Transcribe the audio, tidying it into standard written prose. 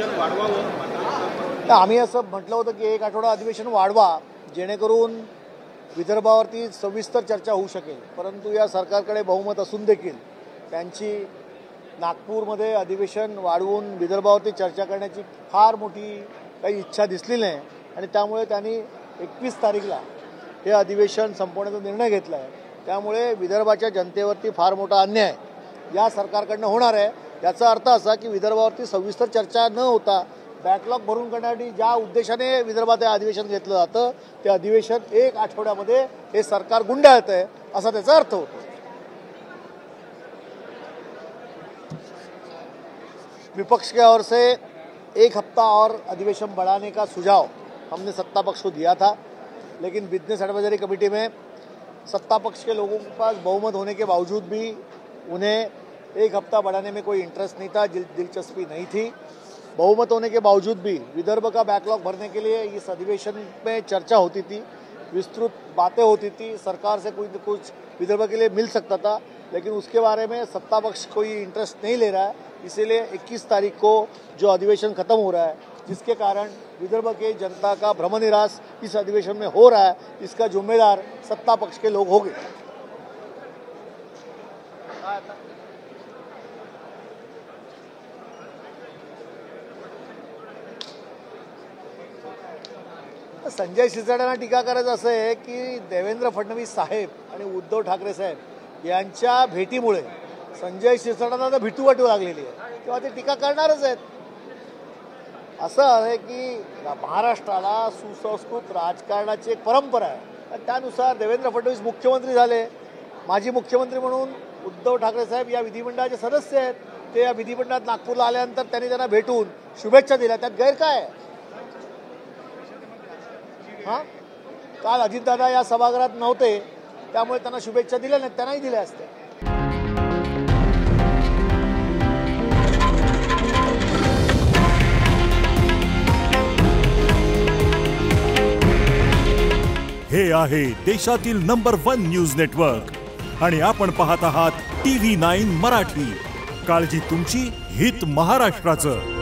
अधिवेशन वाढवावं? आम्ही असं म्हटलं होतं की एक आठवडा अधिवेशन वाढवा, जेणेकरून विदर्भावरती सविस्तर चर्चा होऊ शकेल. परंतु या सरकारकडे बहुमत असून देखील त्यांची नागपूरमध्ये अधिवेशन वाढवून विदर्भावरती चर्चा करण्याची फार मोठी काही इच्छा दिसली नाही आणि त्यामुळे त्यांनी 21 तारीखला हे अधिवेशन संपवण्याचा निर्णय घेतला आहे. त्यामुळे विदर्भाच्या जनतेवरती फार मोठा अन्याय या सरकारकडनं होणार आहे. याचा अर्थ असा की विदर्भावरती सविस्तर चर्चा न होता बॅकलॉग भरून करण्यासाठी ज्या उद्देशाने विदर्भात हे अधिवेशन घेतलं जातं ते अधिवेशन एक आठवड्यामध्ये हे सरकार गुंडाळत आहे असा त्याचा अर्थ होतो. विपक्ष की ओर से एक हफ्ता और अधिवेशन बढ़ाने का सुझाव हमने सत्ता पक्ष को दिया था, लेकिन बिजनेस एडवाइजरी कमेटी में सत्ता पक्ष के लोगों के पास बहुमत होने के बावजूद भी उन्हें एक हफ्ता बढ़ाने में कोई इंटरेस्ट नहीं था, दिलचस्पी नहीं थी. बहुमत होने के बावजूद भी विदर्भ का बैकलॉग भरने के लिए इस अधिवेशन में चर्चा होती थी, विस्तृत बातें होती थी, सरकार से कुछ न कुछ विदर्भ के लिए मिल सकता था, लेकिन उसके बारे में सत्ता पक्ष कोई इंटरेस्ट नहीं ले रहा है. इसीलिए 21 तारीख को जो अधिवेशन खत्म हो रहा है, जिसके कारण विदर्भ के जनता का भ्रमनिरास इस अधिवेशन में हो रहा है, इसका जिम्मेदार सत्ता पक्ष के लोग होंगे. संजय शिरसाटांना टीका करायचं असं आहे की देवेंद्र फडणवीस साहेब आणि उद्धव ठाकरे साहेब यांच्या भेटीमुळे संजय शिरसाटांना तर भीती वाटू लागलेली आहे, तेव्हा ते टीका करणारच आहेत. असं आहे की महाराष्ट्राला सुसंस्कृत राजकारणाची एक परंपरा आहे. त्यानुसार देवेंद्र फडणवीस मुख्यमंत्री झाले, माजी मुख्यमंत्री म्हणून उद्धव ठाकरे साहेब या विधिमंडळाचे सदस्य आहेत. ते या विधिमंडळात नागपूरला आल्यानंतर त्यांनी त्यांना भेटून शुभेच्छा दिल्या, त्यात गैर काय आहे? हां, काल अजितदादा या सभागृहात नव्हते, त्यामुळे त्यांना शुभेच्छा दिल्या नाहीत, त्यांनाही दिल्या असत्या. हे आहे देशातील नंबर 1 न्यूज नेटवर्क आणि आपण पाहत आहात TV9 मराठी. काळजी तुमची, हित महाराष्ट्राचं.